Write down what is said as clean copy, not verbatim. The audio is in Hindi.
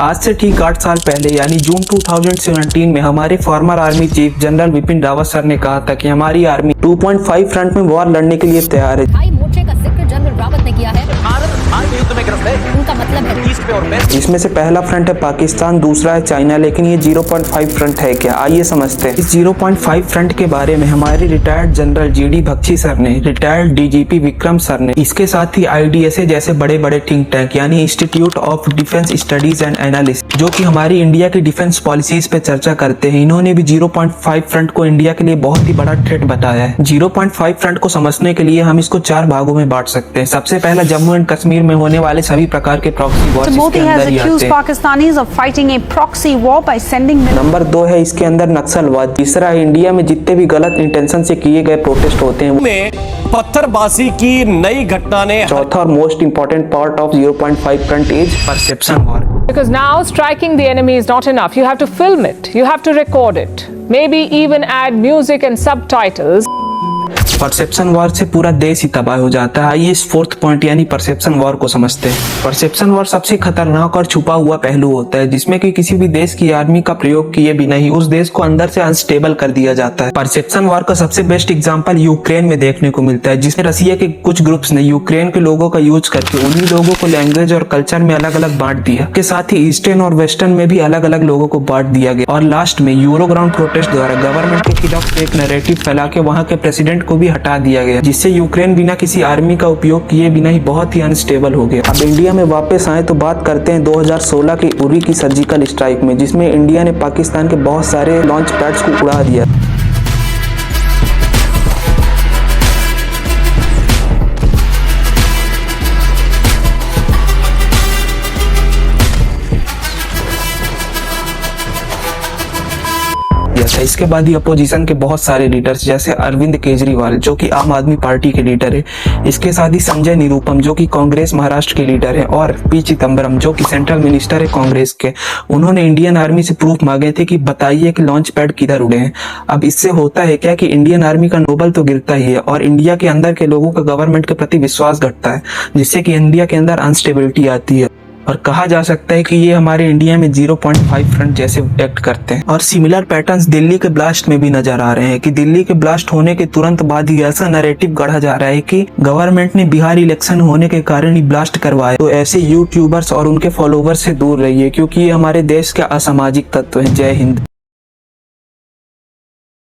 आज से ठीक 8 साल पहले यानी जून 2017 में हमारे farmer army chief general Vipin Rawat sir ने कहा था कि हमारी आर्मी 2.5 फ्रंट में वॉर लड़ने के लिए तैयार है। भाई मोर्चे का जिक्र जनरल रावत ने किया है। युद्ध में गिरफ्त है। उनका मतलब है ईस्ट पे और वेस्ट। इसमें से पहला फ्रंट है पाकिस्तान, दूसरा है चाइना, लेकिन ये 0.5 फ्रंट है क्या? आइए समझते हैं। इस 0.5 फ्रंट के बारे में हमारे retired general GD Bakshi sir ने, रिटायर्ड डीजीपी विक्रम सर ने, इसके साथ ही आईडीएसए जैसे बड़े बड़े थिंक टैंक यानी institute of defence studies and analysis जो कि हमारी इंडिया की डिफेंस पॉलिसीज पे चर्चा करते हैं, इन्होंने भी 0.5 फ्रंट को इंडिया के लिए बहुत ही बड़ा थ्रेट बताया है। 0.5 फ्रंट को समझने के लिए हम इसको 4 भागों में बांट सकते हैं। सबसे पहला जम्मू एंड कश्मीर में होने वाले सभी प्रकार के प्रॉक्सी वॉर इसके अंदर ही आते हैं। नंबर 2 है इसके अंदर नक्सलवाद। तीसरा है इंडिया में जितने भी गलत इंटेंशन से किए गए प्रोटेस्ट होते हैं में पत्थरबाजी की नई घटना ने। चौथा और most important part of 0.5 front is perception war. Because now striking the enemy is not enough. You have to film it. You have to record it. Maybe even add music and subtitles. Perception war से पूरा देश ही तबाह हो जाता है। आइए इस 4th पॉइंट यानी परसेप्शन वॉर को समझते हैं। परसेप्शन वॉर सबसे खतरनाक और छुपा हुआ पहलू होता है जिसमें कि किसी भी देश की आर्मी का प्रयोग किए बिना ही उस देश को अंदर से अनस्टेबल कर दिया जाता है। परसेप्शन वॉर का सबसे बेस्ट एग्जांपल यूक्रेन में देखने को मिलता है, जिसमें रसिया के कुछ ग्रुप्स ने यूक्रेन के लोगों का यूज करके उन्हीं लोगों को लैंग्वेज और कल्चर में अलग अलग बांट दिया। के साथ ही ईस्टर्न और वेस्टर्न में भी अलग अलग लोगों को बांट दिया गया और लास्ट में यूरोग्राउंड प्रोटेस्ट द्वारा गवर्नमेंट के खिलाफ एक नैरेटिव फैला के वहां के प्रेसिडेंट को भी हटा दिया गया, जिससे यूक्रेन बिना किसी आर्मी का उपयोग किए बिना ही बहुत ही अनस्टेबल हो गया। अब इंडिया में वापस आए तो बात करते हैं 2016 की उरी की सर्जिकल स्ट्राइक में, जिसमें इंडिया ने पाकिस्तान के बहुत सारे लॉन्च पैड्स को उड़ा दिया। इसके बाद ही अपोजिशन के बहुत सारे लीडर्स जैसे अरविंद केजरीवाल जो कि आम आदमी पार्टी के लीडर है, इसके साथ ही संजय निरुपम जो कि कांग्रेस महाराष्ट्र के लीडर है, और पी चिदम्बरम जो कि सेंट्रल मिनिस्टर है कांग्रेस के, उन्होंने इंडियन आर्मी से प्रूफ मांगे थे कि बताइए कि लॉन्च पैड किधर उड़े हैं। अब इससे होता है क्या कि इंडियन आर्मी का नोबल तो गिरता ही है और इंडिया के अंदर के लोगों का गवर्नमेंट के प्रति विश्वास घटता है, जिससे कि इंडिया के अंदर अनस्टेबिलिटी आती है और कहा जा सकता है कि ये हमारे इंडिया में 0.5 फ्रंट जैसे एक्ट करते हैं। और सिमिलर पैटर्न्स दिल्ली के ब्लास्ट में भी नजर आ रहे हैं कि दिल्ली के ब्लास्ट होने के तुरंत बाद ही ऐसा नैरेटिव गढ़ा जा रहा है कि गवर्नमेंट ने बिहार इलेक्शन होने के कारण ही ब्लास्ट करवाया। तो ऐसे यूट्यूबर्स और उनके फॉलोवर्स से दूर रहिए क्योंकि ये हमारे देश के असामाजिक तत्व हैं। जय हिंद।